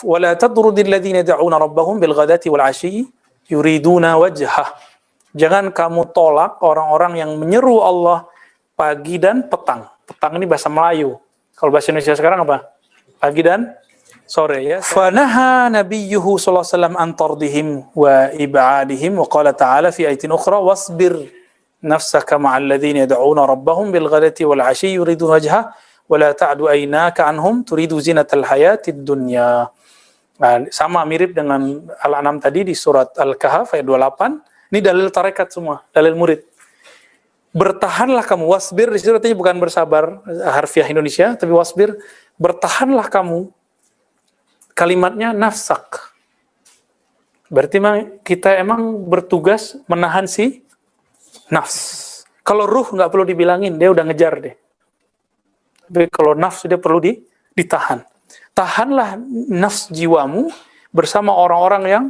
wala tadrudil ladzina yad'una rabbahum bil ghadati wal 'ashyi yuriduna wajhah. Jangan kamu tolak orang-orang yang menyeru Allah pagi dan petang. Petang ini bahasa Melayu. Kalau bahasa Indonesia sekarang apa? Pagi dan sore ya. Fanaha nabiyyuhu sallallahu alaihi wasallam an tardihim wa ib'adihim wa qala ta'ala fi ayatin ukhra wasbir nafsaka ma'al ladzina yad'una rabbahum bil ghadati wal 'ashyi yuriduna wajhah wa la ta'du aynaka anhum turidu zinatal hayatid dunya. Nah, sama mirip dengan Al-An'am tadi di surat Al-Kahf ayat 28. Ini dalil tarekat semua, dalil murid. Bertahanlah kamu, wasbir di situ artinya bukan bersabar harfiah Indonesia, tapi wasbir, bertahanlah kamu. Kalimatnya nafsak. Berarti kita emang bertugas menahan si nafs. Kalau ruh nggak perlu dibilangin, dia udah ngejar deh. Tapi kalau nafs dia perlu ditahan. Tahanlah nafs jiwamu bersama orang-orang yang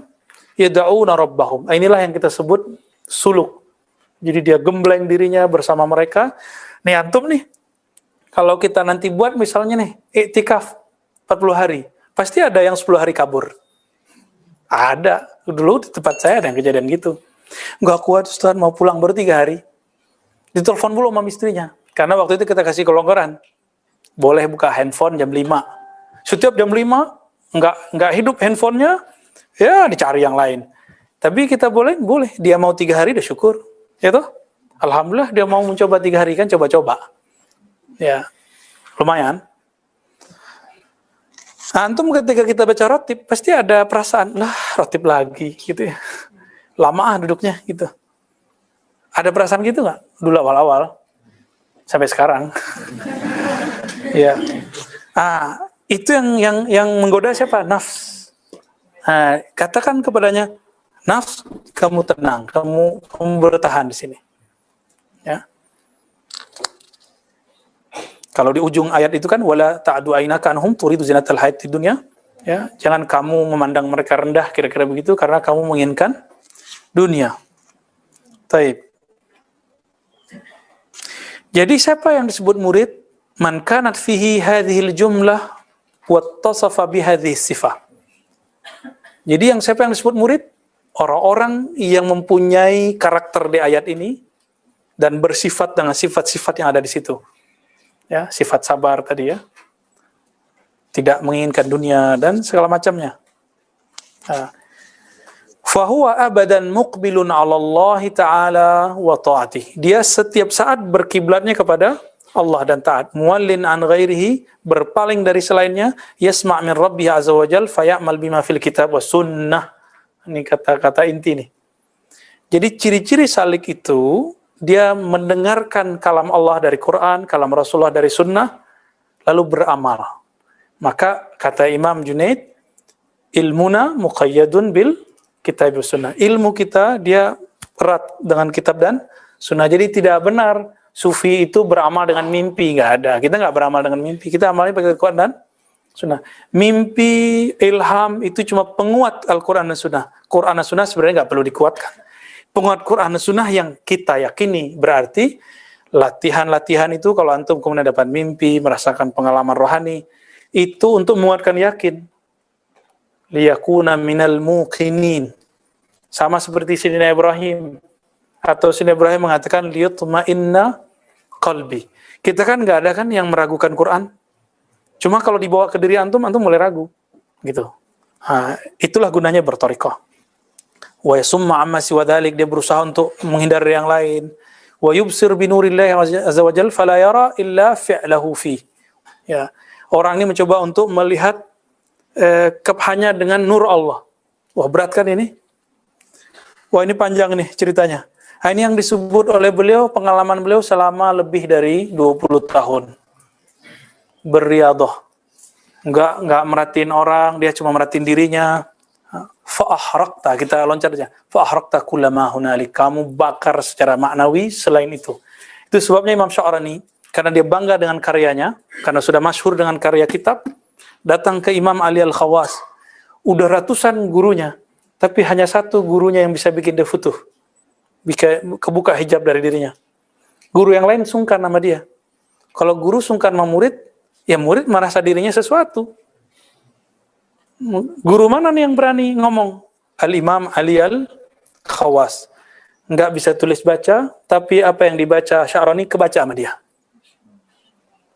yad'una rabbahum. Inilah yang kita sebut suluk. Jadi dia gembleng dirinya bersama mereka. Nih antum nih, kalau kita nanti buat misalnya nih, iktikaf 40 hari, pasti ada yang 10 hari kabur. Ada. Dulu di tempat saya ada yang kejadian gitu. Nggak kuat Ustaz, mau pulang baru 3 hari. Ditelepon dulu sama istrinya. Karena waktu itu kita kasih kelonggaran. Boleh buka handphone jam 5. Setiap jam 5, nggak hidup handphonenya, ya dicari yang lain. Tapi kita boleh. Dia mau 3 hari, udah syukur. Ya toh? Alhamdulillah dia mau mencoba 3 hari kan, coba-coba. Ya, lumayan. Antum ketika kita baca rotib, pasti ada perasaan, lah rotib lagi, gitu ya. Lama duduknya, gitu. Ada perasaan gitu nggak? Dulu awal-awal. Sampai sekarang. Ya. Itu yang menggoda siapa? Nafs. Katakan kepadanya, nafs, kamu tenang, kamu bertahan di sini. Ya. Kalau di ujung ayat itu kan wala ta'du aynaka anhum turidu zinatal hayatid dunya, ya, jangan kamu memandang mereka rendah kira-kira begitu karena kamu menginginkan dunia. Taib. Jadi siapa yang disebut murid? Man kanat fihi hadhil jumlah wattasafa bihadhihi sifah. Jadi siapa yang disebut murid? Orang-orang yang mempunyai karakter di ayat ini dan bersifat dengan sifat-sifat yang ada di situ. Ya, sifat sabar tadi ya. Tidak menginginkan dunia dan segala macamnya. Fahuwa abadan muqbilun 'ala Allah Ta'ala wa ta'atih. Dia setiap saat berkiblatnya kepada Allah dan taat. Muwallin an ghairihi, berpaling dari selainnya, yasma' min rabbih azza wa jal faya'mal bima fil kitab was sunnah. Ini kata-kata inti nih. Jadi ciri-ciri salik itu, dia mendengarkan kalam Allah dari Quran, kalam Rasulullah dari sunnah, lalu beramal. Maka kata Imam Junaid, ilmuna muqayyadun bil kitab wa sunnah. Ilmu kita dia erat dengan kitab dan sunnah. Jadi tidak benar sufi itu beramal dengan mimpi, nggak ada. Kita nggak beramal dengan mimpi, kita amalnya pakai Quran dan sunnah. Mimpi, ilham itu cuma penguat Al-Quran dan sunnah. Quran dan sunnah sebenarnya nggak perlu dikuatkan. Penguat Quran dan sunnah yang kita yakini. Berarti latihan-latihan itu kalau antum kemudian dapat mimpi, merasakan pengalaman rohani, itu untuk menguatkan yakin. Liyakuna minal muqinin. Sama seperti Sayyidina Ibrahim. Atau Sayyidina Ibrahim mengatakan liyutma'inna qalbi. Kita kan nggak ada kan yang meragukan Quran. Cuma kalau dibawa ke diri antum mulai ragu. Gitu. Itulah gunanya berthariqah. Wa yasumma amma siwa dzalik, dia berusaha untuk menghindari yang lain. Wa yubsir bi nurillahi azza wa jalla fala yara illa fi'lahu fi. Ya. Orang ini mencoba untuk melihat hanya dengan nur Allah. Wah, berat kan ini? Wah, ini panjang nih ceritanya. Ini yang disebut oleh beliau, pengalaman beliau selama lebih dari 20 tahun. Beriadah. Enggak merhatiin orang, dia cuma merhatiin dirinya. Fa'ahrakta, kita loncat aja. Fa'ahrakta kullama hunalik, kamu bakar secara maknawi selain itu. Itu sebabnya Imam Sya'rani, karena dia bangga dengan karyanya, karena sudah masyhur dengan karya kitab, datang ke Imam Ali Al-Khawas. Udah ratusan gurunya, tapi hanya satu gurunya yang bisa bikin dia futuh. Kebuka hijab dari dirinya. Guru yang lain sungkan sama dia. Kalau guru sungkan sama murid, ya murid merasa dirinya sesuatu. Guru mana nih yang berani ngomong? Al-Imam Ali Al-Khawas. Nggak bisa tulis baca, tapi apa yang dibaca Sya'rani kebaca sama dia.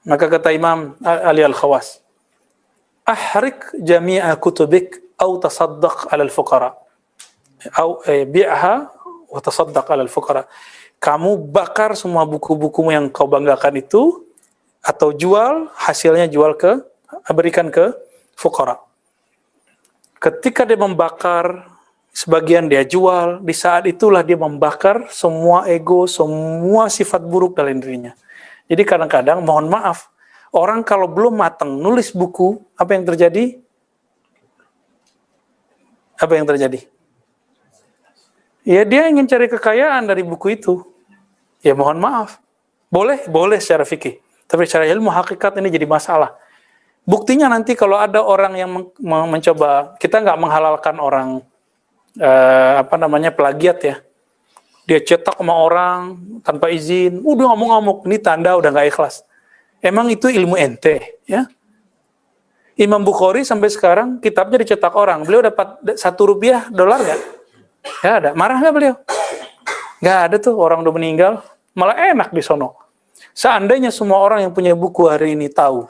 Maka kata Imam Ali Al-Khawas, ahrik jami'a kutubik au tasaddaq 'alal fuqara. Au bi'ha wa tasaddaq 'alal fuqara. Kamu bakar semua buku-bukumu yang kau banggakan itu, atau jual, hasilnya berikan ke fuqara. Ketika dia membakar, sebagian dia jual, di saat itulah dia membakar semua ego, semua sifat buruk dalam dirinya. Jadi kadang-kadang, mohon maaf, orang kalau belum matang nulis buku, apa yang terjadi? Apa yang terjadi? Ya dia ingin cari kekayaan dari buku itu. Ya mohon maaf. Boleh secara fikih. Tapi secara ilmu hakikat ini jadi masalah. Buktinya nanti kalau ada orang yang mencoba, kita nggak menghalalkan orang plagiat ya. Dia cetak sama orang tanpa izin, udah ngamuk-ngamuk, ini tanda udah nggak ikhlas. Emang itu ilmu ente, ya? Imam Bukhari sampai sekarang kitabnya dicetak orang, beliau dapat $1 dolar nggak? Nggak ada. Marah nggak beliau? Nggak ada tuh, orang udah meninggal, malah enak di sono. Seandainya semua orang yang punya buku hari ini tahu,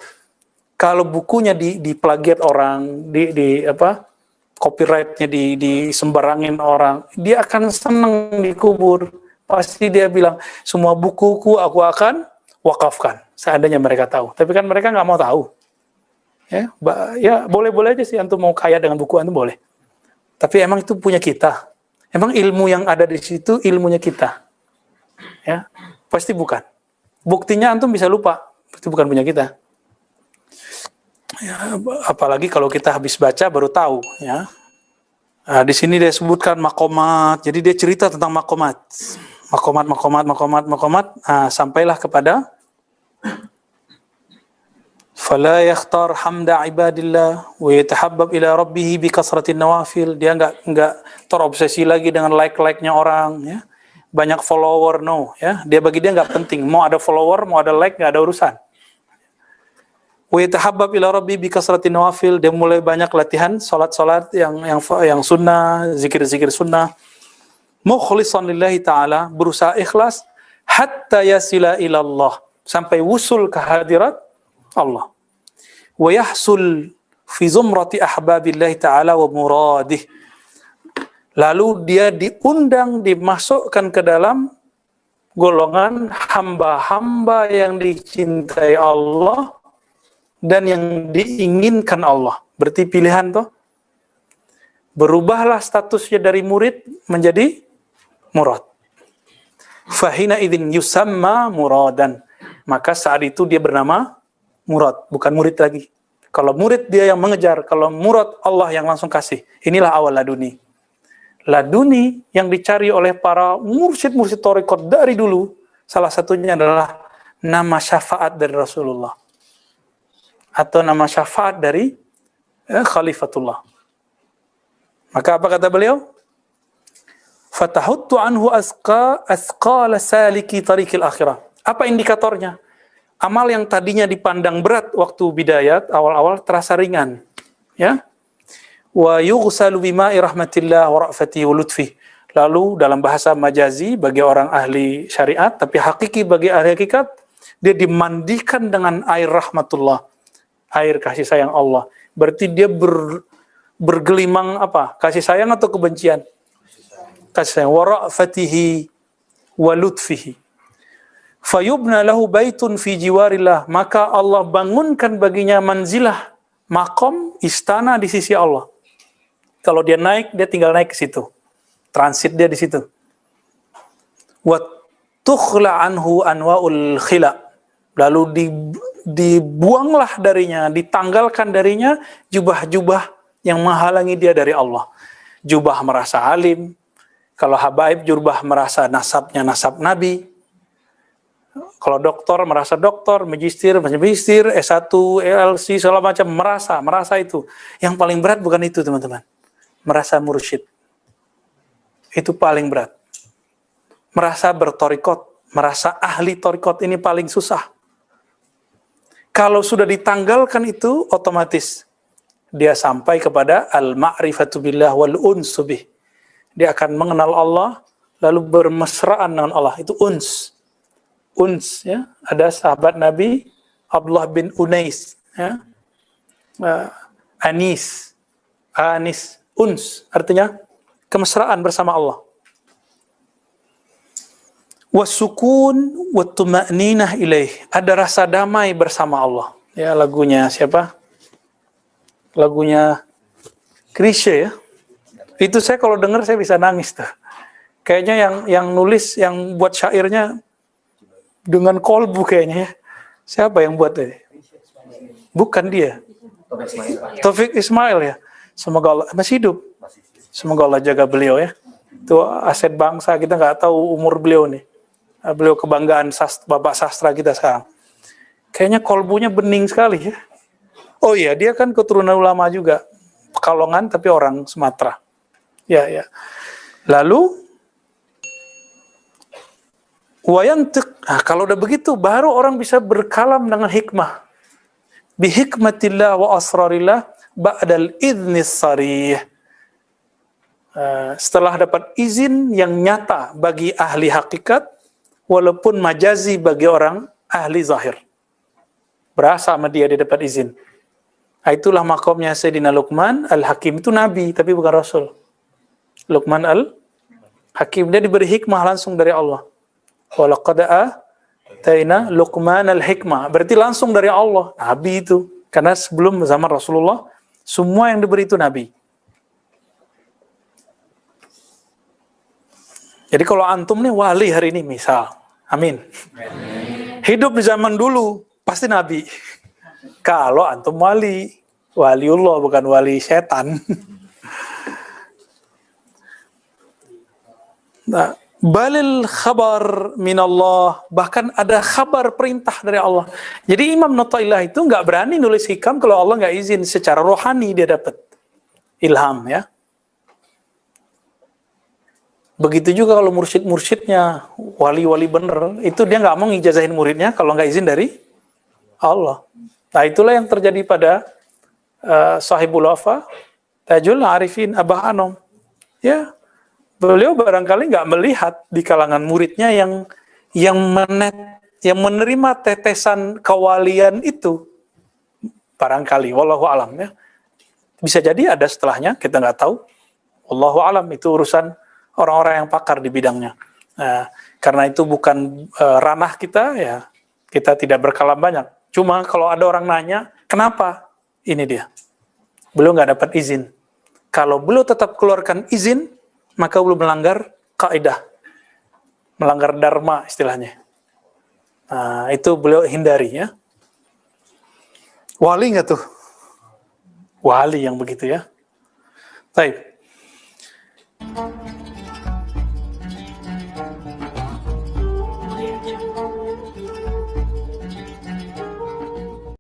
kalau bukunya diplagiat orang, copyrightnya disembarangin orang, dia akan senang dikubur. Pasti dia bilang, semua bukuku aku akan wakafkan. Seandainya mereka tahu. Tapi kan mereka nggak mau tahu. Ya boleh-boleh aja sih, antum mau kaya dengan buku antum boleh. Tapi emang itu punya kita. Emang ilmu yang ada di situ ilmunya kita. Ya, pasti bukan. Buktinya antum bisa lupa, itu bukan punya kita. Ya, apalagi kalau kita habis baca baru tahu, ya. Nah, di sini dia sebutkan makomat, jadi dia cerita tentang makomat. Nah, sampailah kepada fala yakhtar hamda ibadillah wa yatahabbab ila rabbih bi kasratin nawafil. Dia enggak terobsesi lagi dengan like-nya orang, ya. Banyak follower, no, ya. Bagi dia enggak penting, mau ada follower, mau ada like, enggak ada urusan. Wa yatahabbab ila rabbi bi kasratin nawafil. Dia mulai banyak latihan salat-salat yang sunnah, zikir-zikir sunnah. Mukhlishan lillahi ta'ala, berusaha ikhlas hatta yasila ila Allah, sampai wusul ke hadirat Allah. Wa yahsul fi zumrati ahbabillahi ta'ala wa muradih. Lalu dia diundang, dimasukkan ke dalam golongan hamba-hamba yang dicintai Allah dan yang diinginkan Allah. Berarti pilihan toh. Berubahlah statusnya dari murid menjadi murad. Fahina idzin yusamma muradan. Maka saat itu dia bernama murad, bukan murid lagi. Kalau murid dia yang mengejar, kalau murad Allah yang langsung kasih. Inilah awal laduni. Laduni yang dicari oleh para mursyid-mursyid thariqat dari dulu, salah satunya adalah nama syafaat dari Rasulullah. Atau nama syafaat dari Khalifatullah. Maka apa kata beliau? Fatahuttu anhu asqala saliki tariqil akhirah. Apa indikatornya? Amal yang tadinya dipandang berat waktu bidayat, awal-awal terasa ringan. Ya. Wa yughsalu bima'i rahmatillah wa ra'fati wa lutfi. Lalu dalam bahasa majazi bagi orang ahli syariat, tapi hakiki bagi ahli hakikat, dia dimandikan dengan air rahmatullah. Air kasih sayang Allah. Berarti dia bergelimang apa? Kasih sayang atau kebencian? Kasih sayang. Wa ra'fatihi wa lutfihi. Fayubna lahu baitun fi jiwarillah. Maka Allah bangunkan baginya manzilah, makom, istana di sisi Allah. Kalau dia naik, dia tinggal naik ke situ. Transit dia di situ. Wa tukhla anhu anwa'ul khila. Lalu dibuanglah darinya, ditanggalkan darinya jubah-jubah yang menghalangi dia dari Allah. Jubah merasa alim, kalau habaib jubah merasa nasabnya nasab Nabi. Kalau doktor merasa doktor, magister, S1, LC, segala macam, merasa itu. Yang paling berat bukan itu, teman-teman. Merasa mursyid. Itu paling berat. Merasa bertorikot, merasa ahli torikot, ini paling susah. Kalau sudah ditanggalkan itu, otomatis dia sampai kepada al-ma'rifatu billah wal unsu bih. Dia akan mengenal Allah lalu bermesraan dengan Allah. Itu uns. Uns ya. Ada sahabat Nabi Abdullah bin Unais ya. Anis, uns artinya kemesraan bersama Allah. Wasukun wattuma'ninah ilaih, ada rasa damai bersama Allah. Ya, lagunya siapa? Lagunya Chrisye ya. Itu saya kalau dengar saya bisa nangis tuh. Kayaknya yang nulis, yang buat syairnya dengan kolbu kayaknya ya. Siapa yang buat ini? Bukan dia. Taufik Ismail ya. Semoga Allah masih hidup. Semoga Allah jaga beliau ya. Itu aset bangsa, kita nggak tahu umur beliau nih. Beliau kebanggaan bapak sastra kita sekarang. Kayaknya kolbunya bening sekali ya. Oh iya, dia kan keturunan ulama juga. Pekalongan tapi orang Sumatera. Ya. Lalu kalau udah begitu baru orang bisa berkalam dengan hikmah. Bihikmatillah wa asrarillah ba'dal idnis sarih. Setelah dapat izin yang nyata bagi ahli hakikat, walaupun majazi bagi orang ahli zahir. Berasa sama dia dapat izin. Itulah makomnya Sayyidina Luqman Al-Hakim, itu nabi tapi bukan rasul. Luqman Al-Hakim, dia diberi hikmah langsung dari Allah. Walaqad ataina Luqman al-hikmah, berarti langsung dari Allah, nabi itu. Karena sebelum zaman Rasulullah semua yang diberi itu nabi. Jadi kalau antum nih wali hari ini misal, amin. Hidup di zaman dulu pasti nabi. Kalau antum waliullah bukan wali setan. Nah, balil khabar minallah, bahkan ada kabar perintah dari Allah. Jadi Imam Nuttaillah itu nggak berani nulis hikam kalau Allah nggak izin. Secara rohani dia dapat ilham ya. Begitu juga kalau mursyid-mursyidnya, wali-wali bener, itu dia nggak mau ngijazahin muridnya kalau nggak izin dari Allah. Nah itulah yang terjadi pada Sahibul Wafa, Tajul Arifin Abah Anom. Ya, beliau barangkali nggak melihat di kalangan muridnya yang menerima tetesan kewalian itu. Barangkali, wallahu alam ya. Bisa jadi ada setelahnya, kita nggak tahu. Wallahu alam, itu urusan orang-orang yang pakar di bidangnya. Nah, karena itu bukan ranah kita, ya kita tidak berkalam banyak. Cuma kalau ada orang nanya, kenapa? Ini dia. Beliau nggak dapat izin. Kalau beliau tetap keluarkan izin, maka beliau melanggar kaidah. Melanggar dharma istilahnya. Nah, itu beliau hindari ya. Wali nggak tuh? Wali yang begitu ya. Baik.